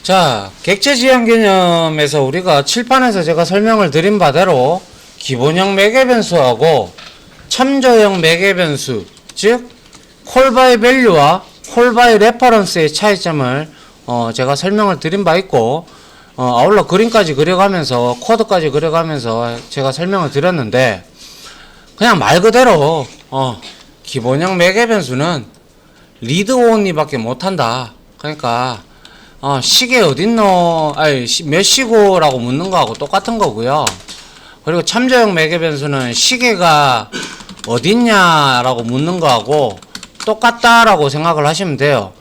자, 객체 지향 개념에서 우리가 칠판에서 제가 설명을 드린 바대로 기본형 매개 변수하고 참조형 매개 변수, 즉 콜바이 밸류와 콜바이 레퍼런스의 차이점을 제가 설명을 드린 바 있고, 아울러 그림까지 그려가면서 코드까지 그려가면서 제가 설명을 드렸는데, 그냥 말 그대로 기본형 매개 변수는 리드 온리밖에 못한다. 그러니까 시계 어딨노? 아니, 몇 시고라고 묻는 거하고 똑같은 거고요. 그리고 참조형 매개 변수는 시계가 어딨냐라고 묻는 거하고 똑같다라고 생각을 하시면 돼요.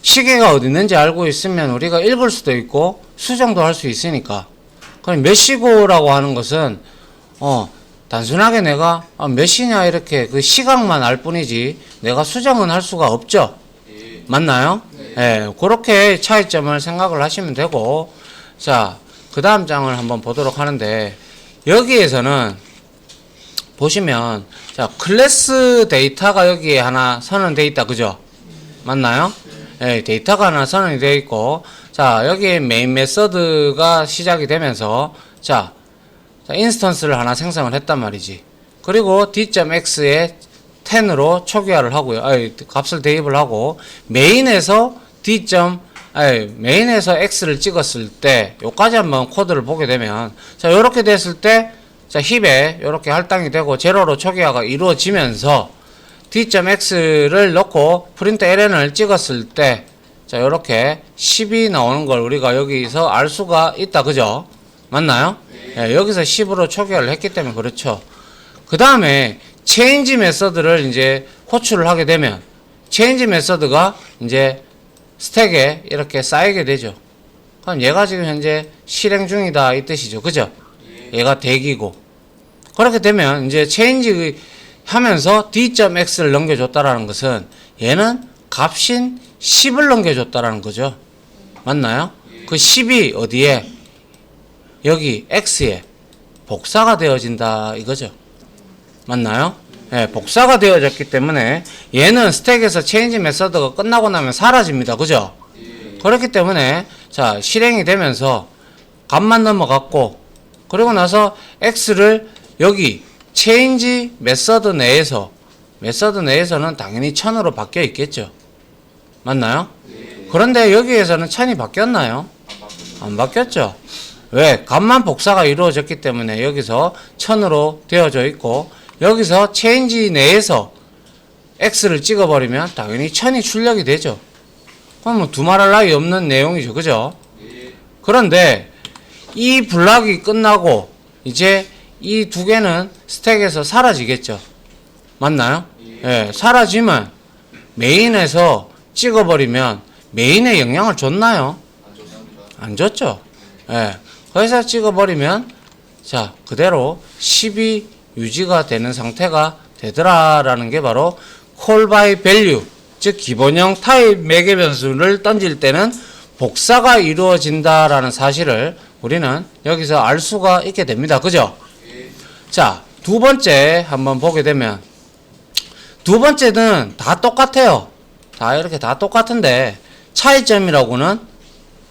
시계가 어디 있는지 알고 있으면 우리가 읽을 수도 있고 수정도 할 수 있으니까. 그럼 몇 시고라고 하는 것은 단순하게 내가 몇 시냐 이렇게 그 시각만 알 뿐이지 내가 수정은 할 수가 없죠. 맞나요? 예, 그렇게 차이점을 생각을 하시면 되고, 자, 그 다음 장을 한번 보도록 하는데, 여기에서는 보시면, 자, 클래스 데이터가 여기에 하나 선언되어 있다, 그죠? 맞나요? 예, 데이터가 하나 선언이 되어 있고, 자, 여기에 메인 메서드가 시작이 되면서, 자, 인스턴스를 하나 생성을 했단 말이지. 그리고 d.x에 10으로 초기화를 하고요. 값을 대입을 하고, 메인에서 메인에서 x를 찍었을 때, 요까지 한번 코드를 보게 되면, 자, 요렇게 됐을 때, 자, 힙에 요렇게 할당이 되고, 제로로 초기화가 이루어지면서, d.x를 넣고, 프린트 ln을 찍었을 때, 자, 요렇게 10이 나오는 걸 우리가 여기서 알 수가 있다, 그죠? 맞나요? 예, 여기서 10으로 초기화를 했기 때문에 그렇죠. 그 다음에, 체인지 메서드를 이제 호출을 하게 되면, 체인지 메서드가 이제 스택에 이렇게 쌓이게 되죠. 그럼 얘가 지금 현재 실행 중이다 이 뜻이죠. 그죠? 얘가 대기고. 그렇게 되면 이제 체인지 하면서 d.x를 넘겨줬다라는 것은 얘는 값인 10을 넘겨줬다라는 거죠. 맞나요? 그 10이 어디에? 여기 x에 복사가 되어진다 이거죠. 맞나요? 예, 복사가 되어졌기 때문에 얘는 스택에서 체인지 메서드가 끝나고 나면 사라집니다. 그죠? 그렇기 때문에 자, 실행이 되면서 값만 넘어갔고, 그리고 나서 x를 여기 체인지 메서드 내에서는 당연히 1000으로 바뀌어 있겠죠. 맞나요? 그런데 여기에서는 1000이 바뀌었나요? 안 바뀌었죠. 왜? 값만 복사가 이루어졌기 때문에 여기서 1000으로 되어져 있고, 여기서 체인지 내에서 x를 찍어버리면 당연히 1000이 출력이 되죠. 그럼 뭐 두말할 나위 없는 내용이죠. 그죠? 그런데 이 블락이 끝나고 이제 이 두 개는 스택에서 사라지겠죠. 맞나요? 예, 사라지면 메인에서 찍어버리면 메인에 영향을 줬나요? 안 줬죠. 예, 거기서 찍어버리면 자, 그대로 10이 유지가 되는 상태가 되더라라는 게 바로 call by value, 즉 기본형 타입 매개 변수를 던질 때는 복사가 이루어진다라는 사실을 우리는 여기서 알 수가 있게 됩니다. 그죠? 자, 두 번째 한번 보게 되면, 두 번째는 다 똑같아요. 다 이렇게 다 똑같은데 차이점이라고는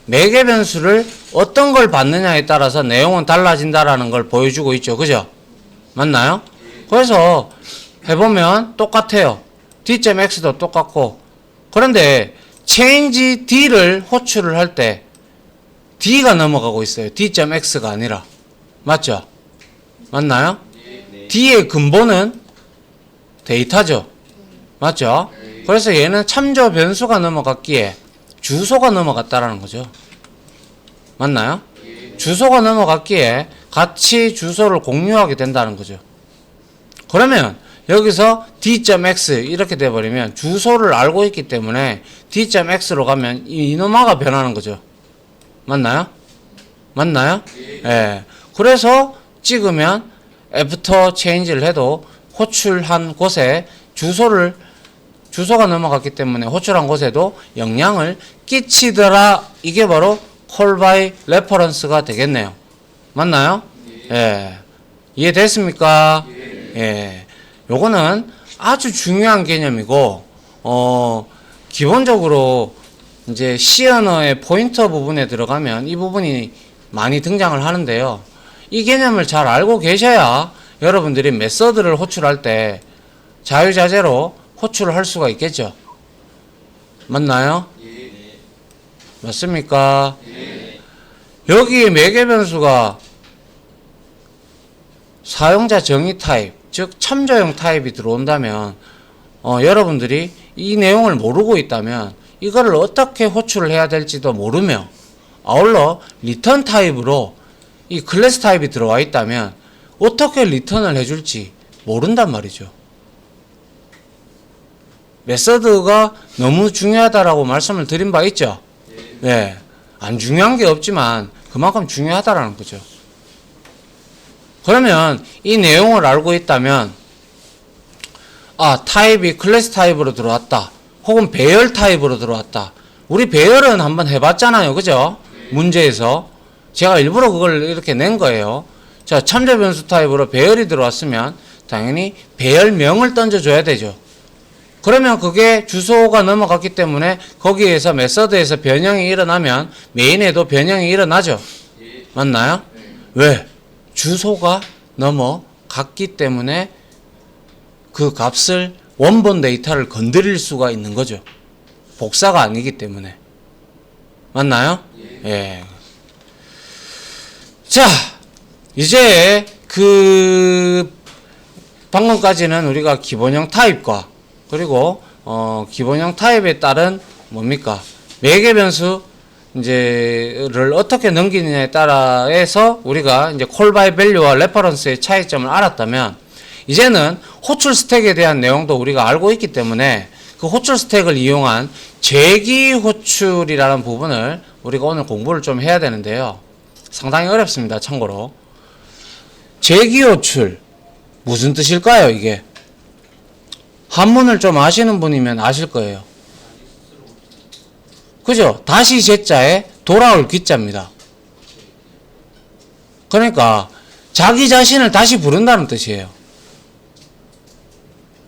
매개 변수를 어떤 걸 받느냐에 따라서 내용은 달라진다라는 걸 보여주고 있죠. 그죠? 맞나요? 그래서 해보면 똑같아요. d.x도 똑같고, 그런데 change d를 호출을 할 때 d가 넘어가고 있어요. d.x가 아니라. 맞죠? 맞나요? d의 근본은 데이터죠. 맞죠? 그래서 얘는 참조 변수가 넘어갔기에 주소가 넘어갔다라는 거죠. 맞나요? 주소가 넘어갔기에 같이 주소를 공유하게 된다는 거죠. 그러면 여기서 d.x 이렇게 돼버리면 주소를 알고 있기 때문에 d.x로 가면 이노마가 변하는 거죠. 맞나요? 맞나요? 예. 그래서 찍으면 애프터 체인지를 해도 호출한 곳에 주소가 넘어갔기 때문에 호출한 곳에도 영향을 끼치더라. 이게 바로 call by reference가 되겠네요. 맞나요? 예. 이해됐습니까? 예. 요거는 아주 중요한 개념이고, 기본적으로 이제 C 언어의 포인터 부분에 들어가면 이 부분이 많이 등장을 하는데요. 이 개념을 잘 알고 계셔야 여러분들이 메서드를 호출할 때 자유자재로 호출을 할 수가 있겠죠. 맞나요? 예. 맞습니까? 예. 여기 매개 변수가 사용자 정의 타입, 즉 참조형 타입이 들어온다면 여러분들이 이 내용을 모르고 있다면 이거를 어떻게 호출을 해야 될지도 모르며 아울러 리턴 타입으로 이 클래스 타입이 들어와 있다면 어떻게 리턴을 해줄지 모른단 말이죠. 메서드가 너무 중요하다라고 말씀을 드린 바 있죠. 네, 안 중요한 게 없지만 그만큼 중요하다라는 거죠. 그러면 이 내용을 알고 있다면 타입이 클래스 타입으로 들어왔다. 혹은 배열 타입으로 들어왔다. 우리 배열은 한번 해봤잖아요. 그죠? 문제에서. 제가 일부러 그걸 이렇게 낸 거예요. 자, 참조 변수 타입으로 배열이 들어왔으면 당연히 배열명을 던져줘야 되죠. 그러면 그게 주소가 넘어갔기 때문에 거기에서 메서드에서 변형이 일어나면 메인에도 변형이 일어나죠. 맞나요? 왜? 주소가 넘어갔기 때문에 그 값을 원본 데이터를 건드릴 수가 있는 거죠. 복사가 아니기 때문에. 맞나요? 예. 자, 이제 방금까지는 우리가 기본형 타입과 그리고 기본형 타입에 따른 뭡니까? 매개 변수 이제를 어떻게 넘기느냐에 따라서 우리가 이제 콜 바이 밸류와 레퍼런스의 차이점을 알았다면 이제는 호출 스택에 대한 내용도 우리가 알고 있기 때문에 그 호출 스택을 이용한 재기 호출이라는 부분을 우리가 오늘 공부를 좀 해야 되는데요. 상당히 어렵습니다. 참고로. 재기 호출 무슨 뜻일까요? 이게 한문을 좀 아시는 분이면 아실 거예요. 그죠? 다시 제자에 돌아올 기자입니다. 그러니까 자기 자신을 다시 부른다는 뜻이에요.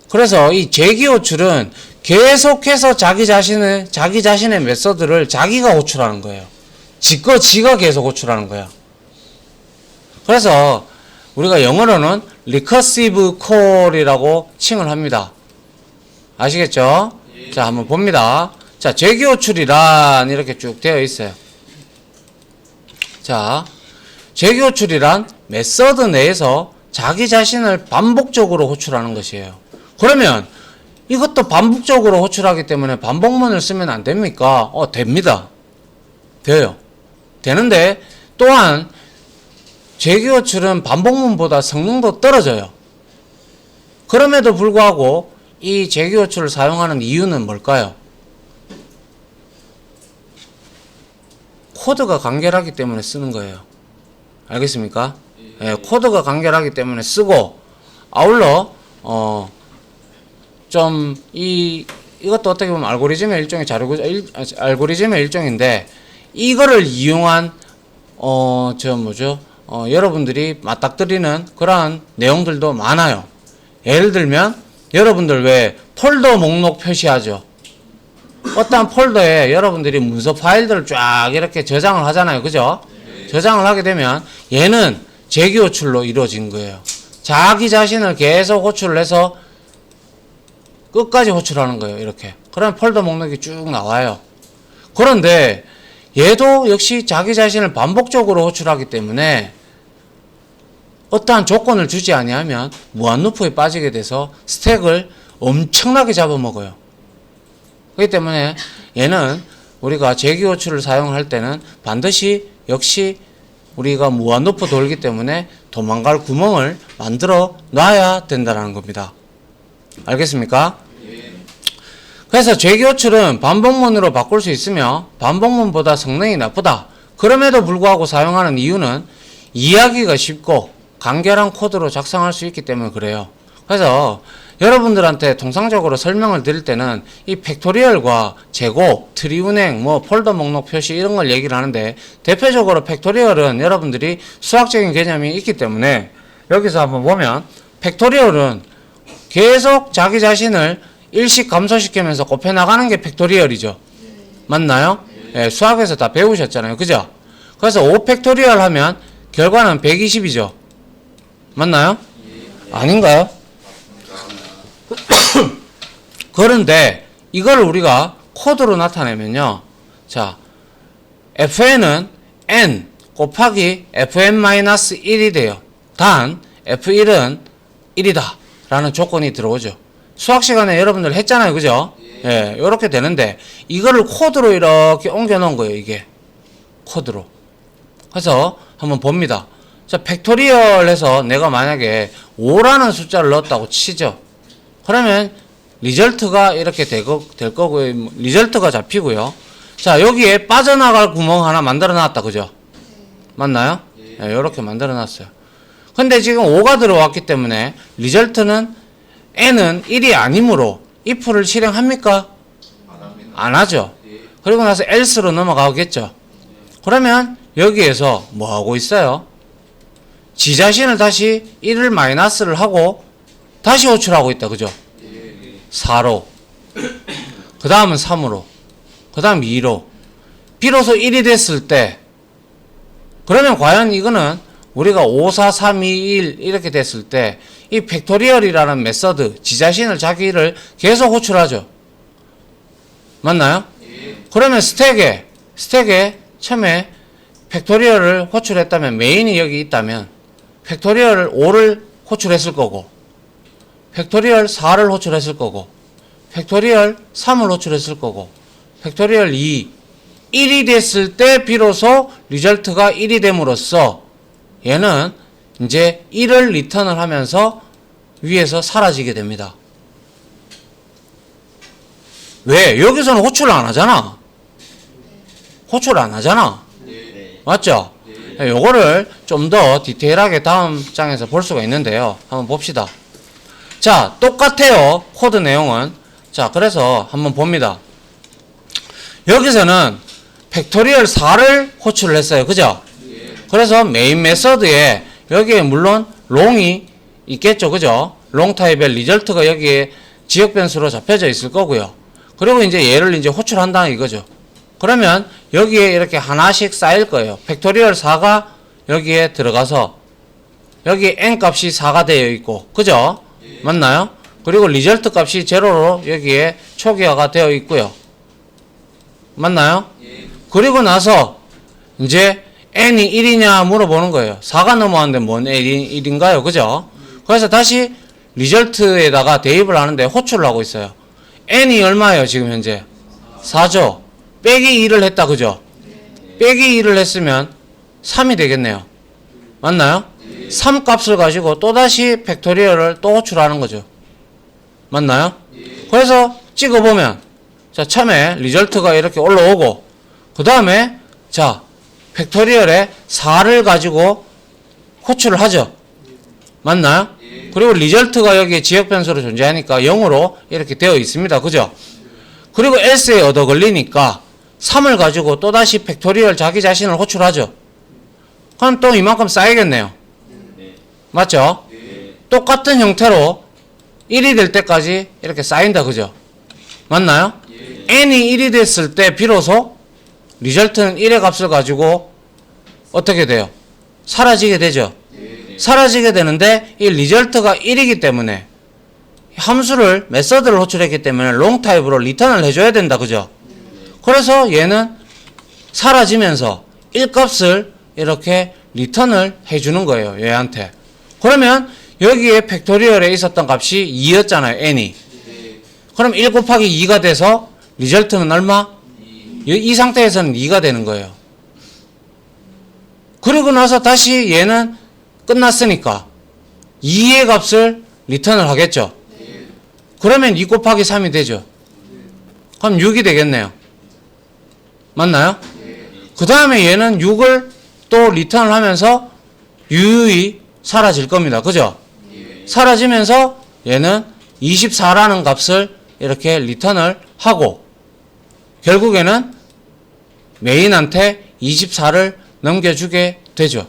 그래서 이 재기 호출은 계속해서 자기 자신의 메서드를 자기가 호출하는 거예요. 지가 계속 호출하는 거야. 그래서 우리가 영어로는 recursive call이라고 칭을 합니다. 아시겠죠? 예. 자, 한번 봅니다. 자, 재기 호출이란 이렇게 쭉 되어 있어요. 자, 재기 호출이란 메서드 내에서 자기 자신을 반복적으로 호출하는 것이에요. 그러면 이것도 반복적으로 호출하기 때문에 반복문을 쓰면 안 됩니까? 됩니다. 돼요. 되는데 또한 재기 호출은 반복문보다 성능도 떨어져요. 그럼에도 불구하고 이 재기 호출을 사용하는 이유는 뭘까요? 코드가 간결하기 때문에 쓰는 거예요. 알겠습니까? 예, 코드가 간결하기 때문에 쓰고 아울러 이것도 어떻게 보면 알고리즘의 일종인데 이거를 이용한 여러분들이 맞닥뜨리는 그러한 내용들도 많아요. 예를 들면 여러분들 왜 폴더 목록 표시하죠? 어떠한 폴더에 여러분들이 문서 파일들을 쫙 이렇게 저장을 하잖아요. 그죠? 저장을 하게 되면 얘는 재기 호출로 이루어진 거예요. 자기 자신을 계속 호출을 해서 끝까지 호출하는 거예요. 이렇게. 그러면 폴더 목록이 쭉 나와요. 그런데 얘도 역시 자기 자신을 반복적으로 호출하기 때문에 어떠한 조건을 주지 아니하면 무한루프에 빠지게 돼서 스택을 엄청나게 잡아먹어요. 그렇기 때문에 얘는 우리가 재기 호출을 사용할 때는 반드시 역시 우리가 무한루프 돌기 때문에 도망갈 구멍을 만들어 놔야 된다는 겁니다. 알겠습니까? 그래서 재기 호출은 반복문으로 바꿀 수 있으며 반복문보다 성능이 나쁘다. 그럼에도 불구하고 사용하는 이유는 이해하기가 쉽고 간결한 코드로 작성할 수 있기 때문에 그래요. 그래서 여러분들한테 통상적으로 설명을 드릴 때는 이 팩토리얼과 제곱, 트리 운행, 폴더 목록 표시 이런 걸 얘기를 하는데 대표적으로 팩토리얼은 여러분들이 수학적인 개념이 있기 때문에 여기서 한번 보면 팩토리얼은 계속 자기 자신을 일씩 감소시키면서 곱해 나가는 게 팩토리얼이죠. 맞나요? 예, 수학에서 다 배우셨잖아요. 그죠? 그래서 5 팩토리얼 하면 결과는 120이죠. 맞나요? 아닌가요? 그런데 이걸 우리가 코드로 나타내면요. 자, fn은 n 곱하기 fn-1이 돼요. 단 f1은 1이다 라는 조건이 들어오죠. 수학 시간에 여러분들 했잖아요. 그죠? 예, 요렇게 되는데 이거를 코드로 이렇게 옮겨 놓은 거예요. 이게 코드로. 그래서 한번 봅니다. 자, 팩토리얼 해서 내가 만약에 5라는 숫자를 넣었다고 치죠. 그러면 리절트가 이렇게 될 거고요. 리절트가 잡히고요. 자, 여기에 빠져나갈 구멍 하나 만들어 놨다. 그죠? 맞나요? 네, 이렇게 만들어 놨어요. 근데 지금 5가 들어왔기 때문에 리절트는 n은 1이 아니므로 if를 실행합니까? 안 하죠. 그리고 나서 else로 넘어가겠죠. 그러면 여기에서 뭐 하고 있어요? 지 자신을 다시 1을 마이너스를 하고 다시 호출하고 있다. 그죠? 4로. 그 다음은 3으로. 그 다음 2로. 비로소 1이 됐을 때 그러면 과연 이거는 우리가 5, 4, 3, 2, 1 이렇게 됐을 때 이 팩토리얼이라는 메서드 지 자신을 자기를 계속 호출하죠. 맞나요? 그러면 스택에 처음에 팩토리얼을 호출했다면 메인이 여기 있다면 팩토리얼 5를 호출했을 거고 팩토리얼 4를 호출했을 거고 팩토리얼 3을 호출했을 거고 팩토리얼 2 1이 됐을 때 비로소 리절트가 1이 됨으로써 얘는 이제 1을 리턴을 하면서 위에서 사라지게 됩니다. 왜? 여기서는 호출을 안 하잖아. 호출 안 하잖아. 맞죠? 요거를 좀 더 디테일하게 다음 장에서 볼 수가 있는데요. 한번 봅시다. 자, 똑같아요. 코드 내용은. 자, 그래서 한번 봅니다. 여기서는 팩토리얼 4를 호출을 했어요. 그죠? 그래서 메인 메서드에 여기에 물론 롱이 있겠죠. 그죠? 롱 타입의 리절트가 여기에 지역 변수로 잡혀져 있을 거고요. 그리고 이제 얘를 이제 호출한다 이거죠. 그러면 여기에 이렇게 하나씩 쌓일 거예요. 팩토리얼 4가 여기에 들어가서 여기 n 값이 4가 되어 있고, 그죠? 맞나요? 그리고 리절트 값이 제로로 여기에 초기화가 되어 있고요. 맞나요? 그리고 나서 이제 n이 1이냐 물어보는 거예요. 4가 넘어왔는데 뭔 1인가요? 그죠? 그래서 다시 리절트에다가 대입을 하는데 호출을 하고 있어요. n이 얼마예요? 지금 현재 4죠. 빼기 2를 했다. 그죠? 빼기 2를 했으면 3이 되겠네요. 맞나요? 3 값을 가지고 또다시 팩토리얼을 또 호출하는 거죠. 맞나요? 그래서 찍어보면 자, 처음에 리절트가 이렇게 올라오고 그 다음에 자, 팩토리얼에 4를 가지고 호출을 하죠. 맞나요? 그리고 리절트가 여기에 지역 변수로 존재하니까 0으로 이렇게 되어 있습니다. 그죠? 그리고 else에 얻어 걸리니까 3을 가지고 또다시 팩토리얼 자기 자신을 호출하죠. 그럼 또 이만큼 쌓이겠네요. 맞죠? 똑같은 형태로 1이 될 때까지 이렇게 쌓인다. 그죠? 맞나요? n이 1이 됐을 때 비로소 리절트는 1의 값을 가지고 어떻게 돼요? 사라지게 되죠. 사라지게 되는데 이 리절트가 1이기 때문에 함수를 메서드를 호출했기 때문에 롱 타입으로 리턴을 해줘야 된다. 그죠? 그래서 얘는 사라지면서 1 값을 이렇게 리턴을 해주는 거예요. 얘한테. 그러면 여기에 팩토리얼에 있었던 값이 2였잖아요. n이. 그럼 1 곱하기 2가 돼서 리절트는 얼마? 이 상태에서는 2가 되는 거예요. 그리고 나서 다시 얘는 끝났으니까 2의 값을 리턴을 하겠죠. 그러면 2 곱하기 3이 되죠. 그럼 6이 되겠네요. 맞나요? 그 다음에 얘는 6을 또 리턴을 하면서 유유히 사라질 겁니다. 그죠? 사라지면서 얘는 24라는 값을 이렇게 리턴을 하고 결국에는 메인한테 24를 넘겨주게 되죠.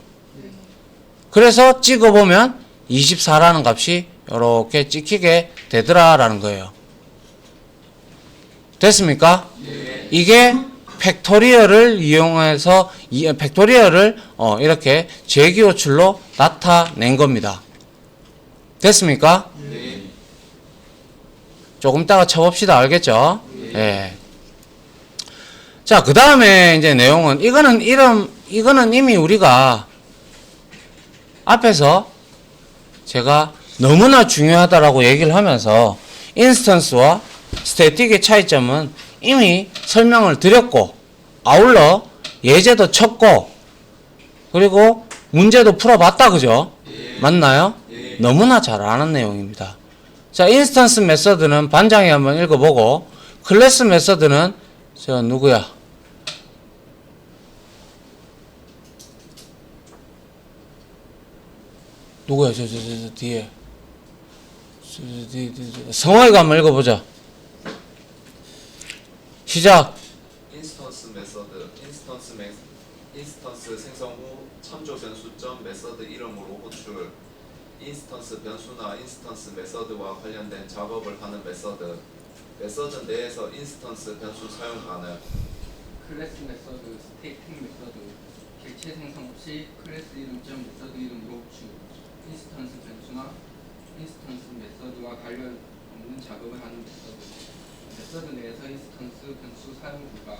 그래서 찍어보면 24라는 값이 이렇게 찍히게 되더라라는 거예요. 됐습니까? 이게 팩토리얼을 이용해서 팩토리얼을 이렇게 제기호출로 나타낸 겁니다. 됐습니까? 네. 조금 이따가 쳐봅시다. 알겠죠? 예. 자, 그 다음에 이제 내용은 이거는 이미 우리가 앞에서 제가 너무나 중요하다라고 얘기를 하면서 인스턴스와 스태틱의 차이점은 이미 설명을 드렸고, 아울러 예제도 쳤고, 그리고 문제도 풀어봤다. 그죠? 맞나요? 너무나 잘 아는 내용입니다. 자, 인스턴스 메서드는 반장이 한번 읽어보고, 클래스 메서드는 저 누구야? 누구야? 저 뒤에. 성화이가 한번 읽어보자. 시작. 인스턴스 메서드, 인스턴스 생성 후 참조 변수점 메서드 이름으로 호출. 인스턴스 변수나 인스턴스 메서드와 관련된 작업을 하는 메서드. 메서드 내에서 인스턴스 변수 사용 가능. 클래스 메서드, 스테이팅 메서드, 객체 생성 없이 클래스 이름점 메서드 이름으로 호출. 인스턴스 변수나 인스턴스 메서드와 관련 없는 작업을 하는 메서드. 메서드 내에서 인스턴스 변수 사용 불가.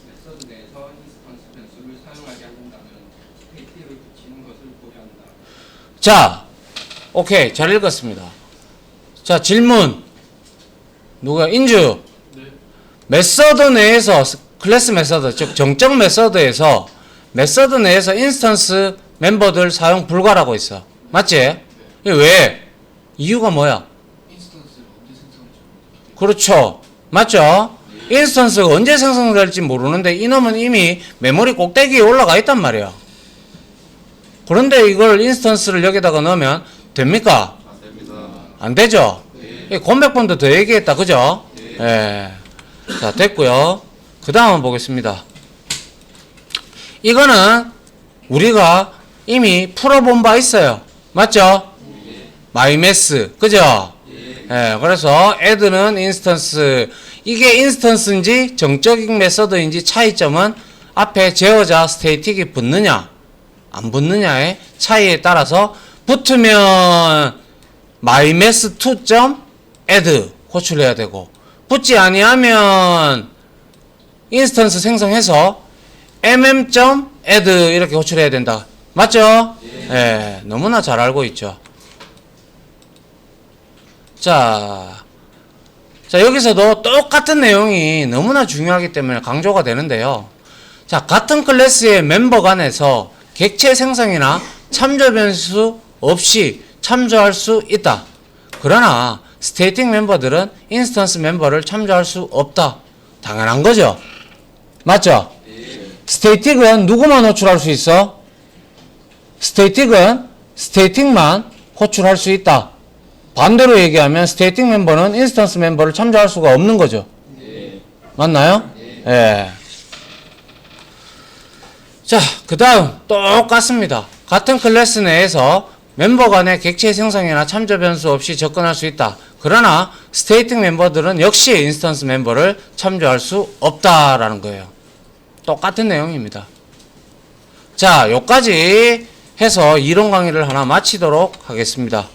메서드 내에서 인스턴스 변수를 사용하게 한다면 스테이트를 붙이는 것을 고려한다. 자, 오케이. 잘 읽었습니다. 자, 질문. 누구야? 인주. 네. 메서드 내에서, 클래스 메서드, 즉 정적 메서드에서 메서드 내에서 인스턴스 멤버들 사용 불가라고 있어. 맞지? 이게 왜? 이유가 뭐야? 인스턴스를 언제 생성할지 그렇죠. 맞죠? 인스턴스가 언제 생성될지 모르는데 이놈은 이미 메모리 꼭대기에 올라가 있단 말이야. 그런데 이걸 인스턴스를 여기다가 넣으면 됩니까? 안 됩니다. 안 되죠? 예, 몇 번도 더 얘기했다. 그죠? 예. 자, 됐고요. 그 다음 보겠습니다. 이거는 우리가 이미 풀어본 바 있어요. 맞죠? 마이메스. 그죠? 예, 그래서 add는 인스턴스. 이게 인스턴스인지 정적인 메서드인지 차이점은 앞에 제어자 스테이틱이 붙느냐 안 붙느냐의 차이에 따라서 붙으면 mymass2.add 호출해야 되고, 붙지 아니하면 인스턴스 생성해서 mm.add 이렇게 호출해야 된다. 맞죠? 예, 너무나 잘 알고 있죠. 자, 여기서도 똑같은 내용이 너무나 중요하기 때문에 강조가 되는데요. 자, 같은 클래스의 멤버 간에서 객체 생성이나 참조 변수 없이 참조할 수 있다. 그러나 스테이틱 멤버들은 인스턴스 멤버를 참조할 수 없다. 당연한 거죠. 맞죠? 스테이틱은 누구만 호출할 수 있어? 스테이틱은 스테이틱만 호출할 수 있다. 반대로 얘기하면 스테이틱 멤버는 인스턴스 멤버를 참조할 수가 없는 거죠. 맞나요? 예. 자, 그 다음 똑같습니다. 같은 클래스 내에서 멤버 간의 객체 생성이나 참조 변수 없이 접근할 수 있다. 그러나 스테이틱 멤버들은 역시 인스턴스 멤버를 참조할 수 없다라는 거예요. 똑같은 내용입니다. 자, 요까지 해서 이론 강의를 하나 마치도록 하겠습니다.